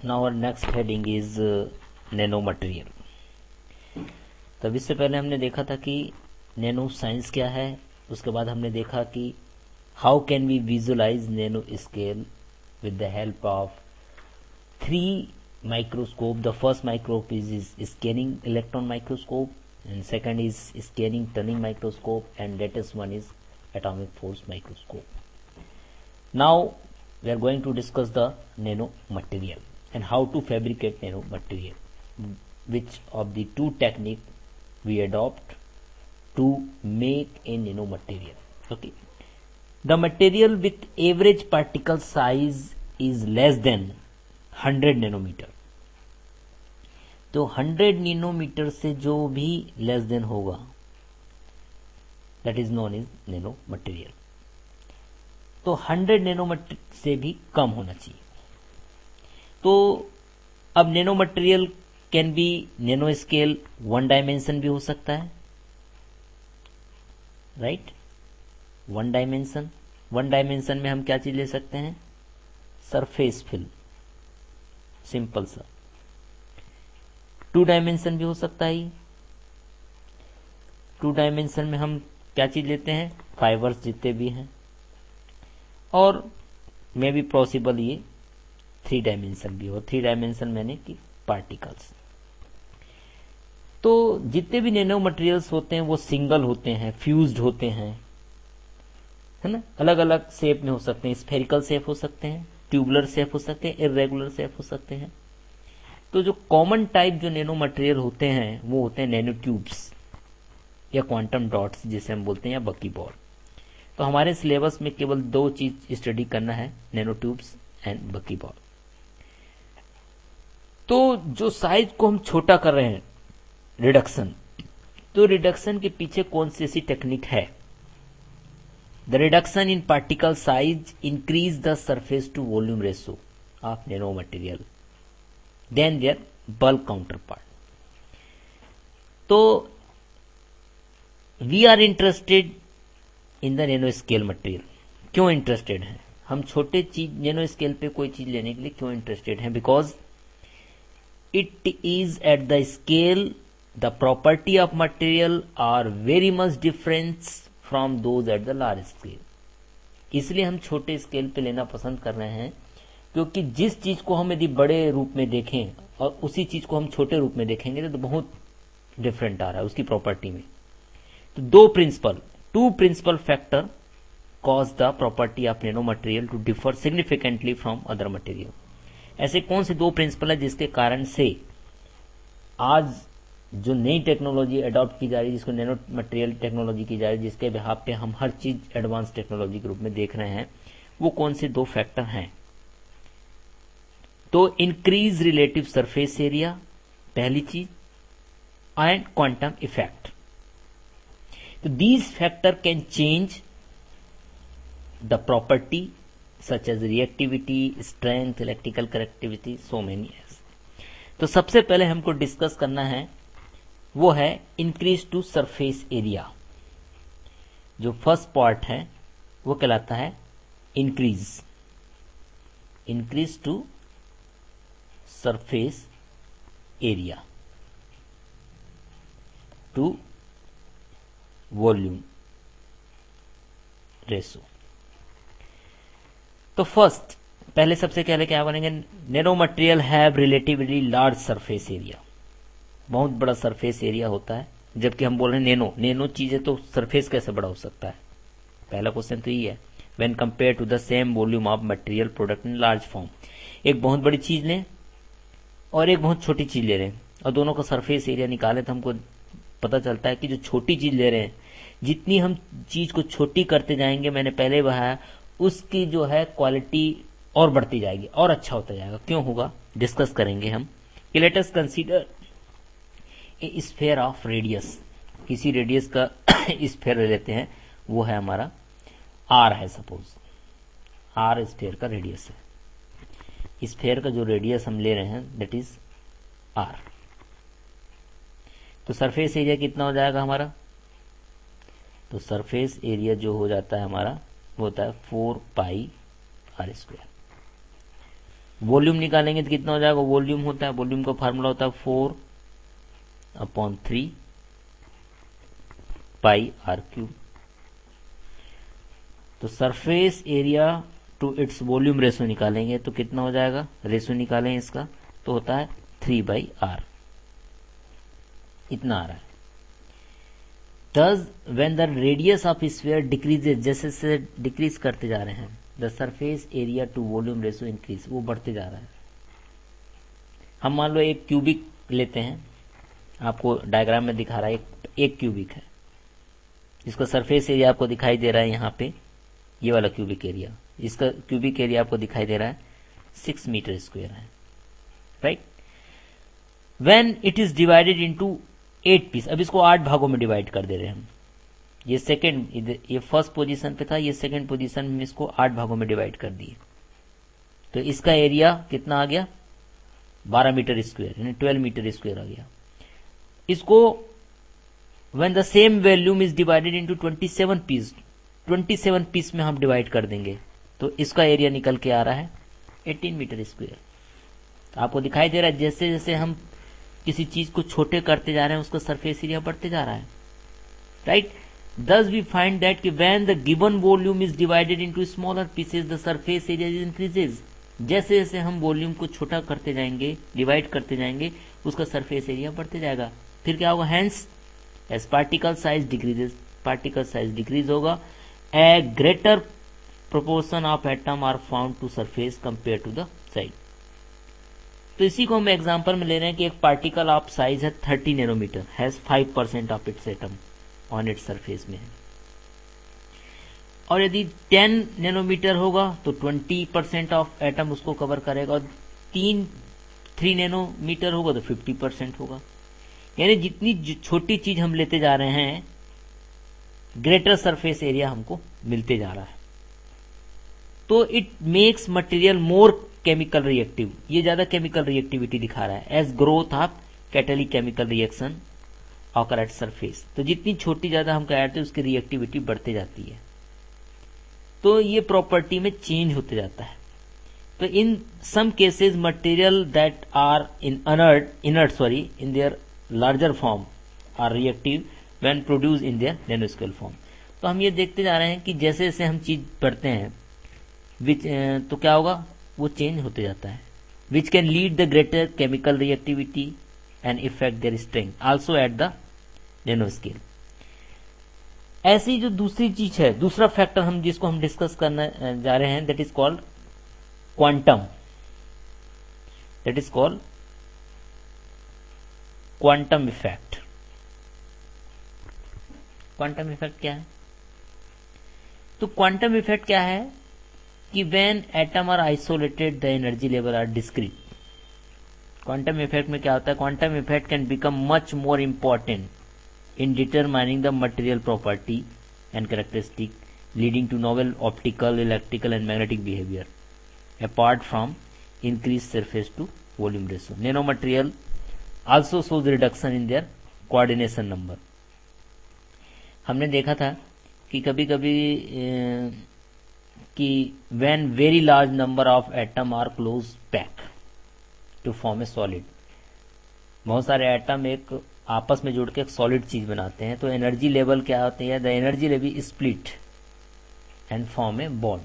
Now our next heading is nano material. तब इससे पहले हमने देखा था कि नैनो साइंस क्या है, उसके बाद हमने देखा कि how can we visualise nano scale with the help of three microscope. The first microscope is scanning electron microscope, and second is scanning turning microscope, and latest one is atomic force microscope. Now we are going to discuss the nano material and how to fabricate nano material, which of the two technique we adopt to make a nano material. Okay, the material with average particle size is less than 100 nanometer. तो 100 nanometre से जो भी less than होगा that is known is nano material. तो 100 nanometre से भी कम होना चाहिए। तो अब nano material can be nano scale 1 dimension भी हो सकता है, राइट। 1 डायमेंशन, 1 डायमेंशन में हम क्या चीज ले सकते हैं, सरफेस फिल्म, सिंपल सा। 2 डायमेंशन भी हो सकता है। 2 डायमेंशन में हम क्या चीज लेते हैं, फाइबर्स जितने भी हैं, और मे बी पॉसिबल ये 3 डायमेंशन भी हो। 3 डायमेंशन मैंने कि पार्टिकल्स। तो जितने भी नैनो मटेरियल्स होते हैं वो सिंगल होते हैं, फ्यूज्ड होते हैं, है ना। अलग अलग शेप में हो सकते हैं, स्फेरिकल शेप हो सकते हैं, ट्यूबुलर शेप हो सकते हैं, इरेगुलर शेप हो सकते हैं। तो जो कॉमन टाइप जो नैनो मटेरियल होते हैं वो होते हैं नैनो ट्यूब्स या क्वांटम डॉट्स जिसे हम बोलते हैं, या बकी बॉल। तो हमारे सिलेबस में केवल 2 चीज स्टडी करना है, नैनो ट्यूब्स एंड बकी बॉल। तो जो साइज को हम छोटा कर रहे हैं, रिडक्शन, तो रिडक्शन के पीछे कौन सी ऐसी टेक्निक है। The reduction in particle size increase the surface to volume ratio of nano material than their bulk counterpart. तो we are interested in the nano scale material. क्यों इंटरेस्टेड हैं हम, छोटे चीज नैनो स्केल पे कोई चीज लेने के लिए क्यों इंटरेस्टेड हैं, because it is at the scale the property of material are very much difference from those at the large scale. इसलिए हम छोटे स्केल पे लेना पसंद कर रहे हैं, क्योंकि जिस चीज को हम यदि बड़े रूप में देखें और उसी चीज को हम छोटे रूप में देखेंगे तो बहुत डिफरेंट आ रहा है उसकी प्रॉपर्टी में। तो 2 principal factor cause the property of nano material to differ significantly from other material. ऐसे कौन से 2 प्रिंसिपल है जिसके कारण से आज जो नई टेक्नोलॉजी अडॉप्ट की जा रही है, जिसको नैनो मटेरियल टेक्नोलॉजी की जा रही है, जिसके बिहाफ पे हम हर चीज एडवांस टेक्नोलॉजी के रूप में देख रहे हैं, वो कौन से 2 फैक्टर हैं। तो इंक्रीज रिलेटिव सरफेस एरिया पहली चीज, एंड क्वांटम इफेक्ट। तो these factor can change the property such as reactivity, strength, electrical conductivity, so many as. तो सबसे पहले हमको डिस्कस करना है वो है इंक्रीज टू सरफेस एरिया। जो फर्स्ट पार्ट है वो कहलाता है increase to surface area to volume ratio. तो फर्स्ट पहले सबसे पहले क्या बनेंगे, nano material have relatively large surface area. बहुत बड़ा सरफेस एरिया होता है, जबकि हम बोल रहे हैं नैनो चीजें, तो सरफेस कैसे बड़ा हो सकता है। पहला क्वेश्चन तो ये है, when compare to the same volume of material product in large form. एक बहुत बड़ी चीज लें और एक बहुत छोटी चीज ले रहे हैं और दोनों का सरफेस एरिया निकाले तो हमको पता चलता है कि जो छोटी चीज ले रहे हैं, जितनी हम चीज को छोटी करते जाएंगे, मैंने पहले बताया, उसकी जो है क्वालिटी और बढ़ती जाएगी और अच्छा होता जाएगा। क्यों होगा, डिस्कस करेंगे हम। Let us consider a sphere of radius. किसी रेडियस का स्फीयर ले लेते हैं, वो है हमारा आर है, सपोज आर स्फीयर का रेडियस है। स्फीयर का जो रेडियस हम ले रहे हैं दैट इज आर। तो सरफेस एरिया कितना हो जाएगा हमारा, तो सरफेस एरिया जो हो जाता है हमारा वो होता है 4 पाई आर स्क्वायर। वॉल्यूम निकालेंगे तो कितना हो जाएगा, वॉल्यूम होता है, वॉल्यूम का फार्मूला होता है 4/3 पाई आर क्यूब। तो surface area to its volume ratio निकालेंगे तो कितना हो जाएगा, रेशो निकालें इसका तो होता है 3/r, इतना आ रहा है। Thus, when the radius of sphere decreases, जैसे से डिक्रीज करते जा रहे हैं, the surface area to volume ratio increase, वो बढ़ते जा रहा है। हम मान लो एक क्यूबिक लेते हैं, आपको डायग्राम में दिखा रहा है, एक क्यूबिक है, इसका सरफेस एरिया आपको दिखाई दे रहा है यहाँ पे, ये वाला क्यूबिक एरिया, इसका क्यूबिक एरिया आपको दिखाई दे रहा है 6 मीटर स्क्वायर है, right. When it is divided into 8 piece, अब इसको 8 भागों में डिवाइड कर दे रहे हैं हम, ये सेकंड, ये फर्स्ट पोजीशन पे था, ये सेकंड पोजीशन में इसको 8 भागों में डिवाइड कर दिए, तो इसका एरिया कितना आ गया 12 मीटर स्क्वायर, यानी 12 मीटर स्क्वायर आ गया। इसको when the same volume is divided into 27 piece, 27 piece में हम डिवाइड कर देंगे तो इसका एरिया निकल के आ रहा है 18 मीटर स्क्वायर। तो आपको दिखाई दे रहा है जैसे जैसे हम किसी चीज को छोटे करते जा रहे हैं उसका सरफेस एरिया बढ़ते जा रहा है, right. Thus we find that when the given volume is divided into smaller pieces, the surface area increases. जैसे जैसे हम वॉल्यूम को छोटा करते जाएंगे, डिवाइड करते जाएंगे, उसका सरफेस एरिया बढ़ते जाएगा। फिर क्या होगा, hence as particle size decreases, particle size decrease होगा, a greater proportion of atom are found to surface compared to the side। तो इसी को हम एग्जांपल में ले रहे हैं कि एक पार्टिकल ऑफ साइज है 30 nanometre, has 5% of its atom on its surface में है, और यदि 10 नैनोमीटर होगा तो 20% ऑफ एटम उसको कवर करेगा, और 3 नैनोमीटर होगा तो 50% होगा। यानी जितनी छोटी चीज हम लेते जा रहे हैं ग्रेटर सरफेस एरिया हमको मिलते जा रहा है। तो it makes material more chemical reactive, ये ज्यादा केमिकल रिएक्टिविटी दिखा रहा है, as growth of catalytic chemical reaction occur at surface. तो जितनी छोटी ज्यादा हम कहते हैं उसकी रिएक्टिविटी बढ़ते जाती है, तो ये प्रॉपर्टी में चेंज होते जाता है। तो in some cases material that are in inert in their larger form are reactive when produce in their nanoscale form. तो हम ये देखते जा रहे हैं कि जैसे जैसे हम चीज पढ़ते हैं तो क्या होगा, वो चेंज होते जाता है, which can lead the greater chemical reactivity and effect their strength also at the nano scale. ऐसी जो दूसरी चीज है, दूसरा फैक्टर हम जिसको हम डिस्कस करने जा रहे हैं, that is called quantum, that is called quantum effect. Quantum effect क्या है? तो क्वांटम इफेक्ट क्या है कि when atom are isolated the energy level are discrete। Quantum effect में क्या होता है, quantum effect can become much more important in determining the material property and characteristic leading to novel optical, electrical and magnetic behaviour apart from increase surface to volume ratio. Nano material also shows reduction in their coordination number. हमने देखा था कि कभी कभी कि when very large number of atom are close packed to form a solid, बहुत सारे atom एक आपस में जुड़ के एक सॉलिड चीज बनाते हैं, तो एनर्जी लेवल क्या होती है, the energy level split and form a bond.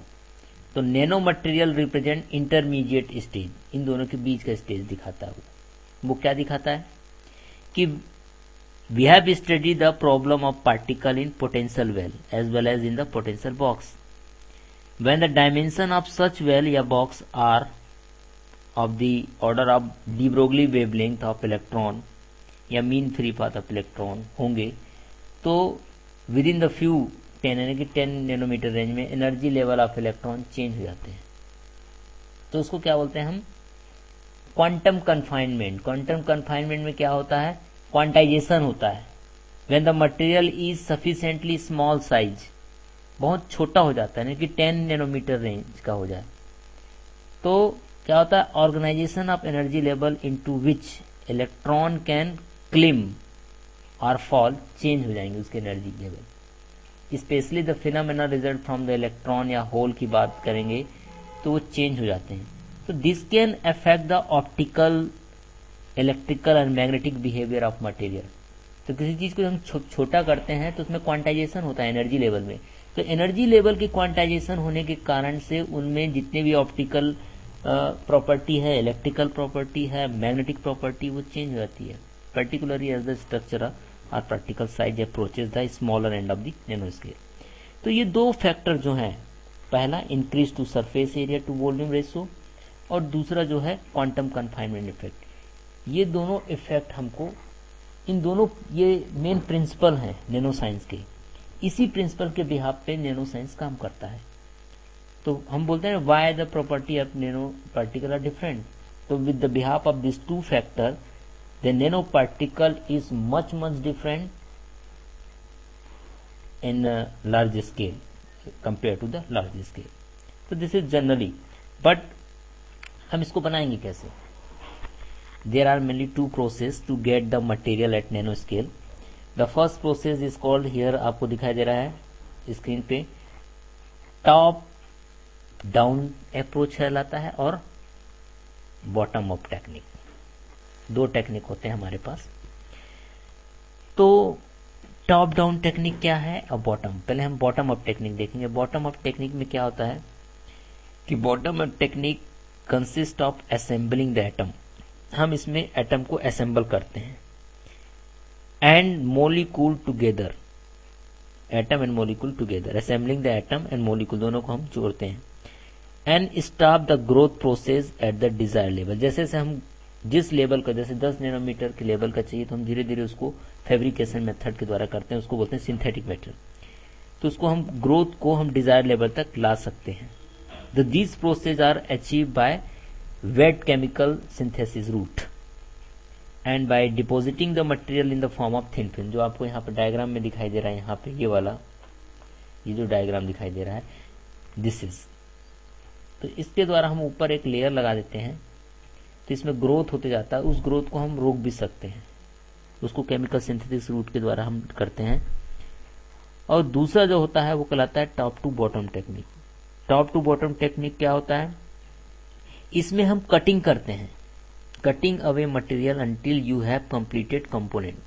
तो nano material represent intermediate stage, इन दोनों के बीच का स्टेज दिखाता है। वो क्या दिखाता है कि we have study the problem of particle in potential well as well as in the potential box. When the dimension of such well या box are of the order of de Broglie wavelength of electron या mean free path of electron होंगे, तो within the few 10 यानी कि 10 nanometre range में energy level of electron change हो जाते हैं। तो उसको क्या बोलते हैं हम, क्वांटम कन्फाइनमेंट। क्वांटम कन्फाइनमेंट में क्या होता है, क्वांटाइजेशन होता है। When the material is sufficiently small size, बहुत छोटा हो जाता है, यानी कि 10 नैनोमीटर रेंज का हो जाए, तो क्या होता है, organisation of energy level into which electron can climb or fall change हो जाएंगे उसके energy level. Specially the phenomena result from the electron या होल की बात करेंगे तो वो चेंज हो जाते हैं। तो this can affect the optical, electrical and magnetic behaviour of material. तो किसी चीज को हम छोटा करते हैं तो उसमें क्वांटाइजेशन होता है एनर्जी लेवल में। तो एनर्जी लेवल की क्वांटाइजेशन होने के कारण से उनमें जितने भी ऑप्टिकल प्रॉपर्टी है, इलेक्ट्रिकल प्रॉपर्टी है, मैग्नेटिक प्रॉपर्टी, वो चेंज हो जाती है, पर्टिकुलरली एज द स्ट्रक्चर और particle size approaches the smaller end of the nano scale. तो ये दो फैक्टर जो हैं, पहला increase to surface area to volume ratio, और दूसरा जो है क्वांटम कन्फाइनमेंट इफेक्ट। ये दोनों इफेक्ट हमको, इन दोनों, ये मेन प्रिंसिपल हैं नैनो साइंस के। इसी प्रिंसिपल के बिहाफ पे नैनो साइंस काम करता है। तो हम बोलते हैं why the property of nano particle are different. तो with the behalf of this two factor the nano particle is much different in large scale compare to the large scale. तो this is generally, but हम इसको बनाएंगे कैसे? There are mainly two processes to get the material at nano scale. The first process is called, here आपको दिखाई दे रहा है स्क्रीन पे, टॉप डाउन अप्रोच कहलाता है और बॉटम अप टेक्निक। दो टेक्निक होते हैं हमारे पास। तो टॉप डाउन टेक्निक क्या है और बॉटम, पहले हम बॉटम अप टेक्निक देखेंगे। बॉटम अप टेक्निक में क्या होता है कि bottom up technique consist of assembling the atom. हम इसमें एटम को असेंबल करते हैं, and molecule together, atom and molecule together, assembling the atom and molecule दोनों को हम जोड़ते हैं, and stop the growth process at the desire level. जैसे से हम जिस लेवल का, जैसे 10 नैनोमीटर के लेवल का चाहिए तो हम धीरे धीरे उसको फैब्रिकेशन मेथड के द्वारा करते हैं, उसको बोलते हैं सिंथेटिक मेटेरियल। तो उसको हम ग्रोथ को हम डिजायर लेवल तक ला सकते हैं। These process are achieve by wet chemical synthesis route and by depositing the material in the form of thin film। जो आपको यहाँ पे डायग्राम में दिखाई दे रहा है, यहाँ पे ये वाला, ये जो डायग्राम दिखाई दे रहा है, दिस इज, तो इसके द्वारा हम ऊपर एक लेयर लगा देते हैं तो इसमें ग्रोथ होते जाता है। उस ग्रोथ को हम रोक भी सकते हैं, उसको केमिकल सिंथेसिस रूट के द्वारा हम करते हैं। और दूसरा जो होता है वो कहलाता है top to bottom technique. Top to bottom technique क्या होता है? इसमें हम कटिंग करते हैं, cutting away material until you have completed component.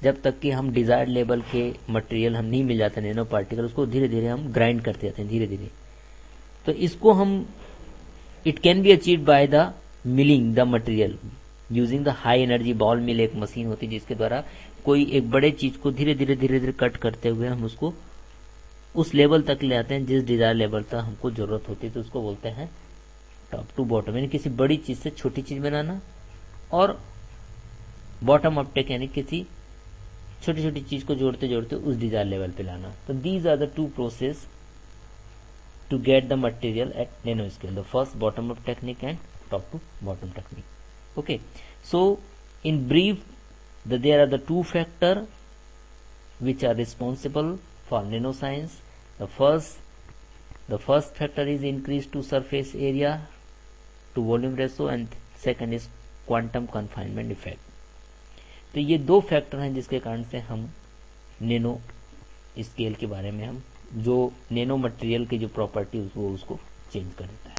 जब तक कि हम डिजायर्ड लेवल के मटेरियल हम नहीं मिल जाते नैनो पार्टिकल, उसको धीरे धीरे हम ग्राइंड करते जाते हैं धीरे धीरे। तो इसको हम, it can be achieved by the milling the material using the high energy ball mill. एक मशीन होती है जिसके द्वारा कोई एक बड़े चीज को धीरे धीरे कट करते हुए हम उसको उस लेवल तक ले आते हैं जिस डिजायर लेवल तक हमको जरूरत होती है। तो उसको बोलते हैं टॉप टू बॉटम, यानी किसी बड़ी चीज से छोटी चीज बनाना, और बॉटम अप टेक यानी किसी छोटी छोटी चीज को जोड़ते जोड़ते उस डिजायर लेवल पे लाना। तो these are the two process to get the material at nano scale, the first bottom up technique and top to bottom technique. Okay, so in brief there are the two factor which are responsible for nanoscience. The first factor is increase to surface area to volume ratio and second is quantum confinement effect. तो ये दो factor हैं जिसके कारण से हम nano scale के बारे में, हम जो नैनो मटेरियल की जो प्रॉपर्टी वो उसको चेंज कर देता है।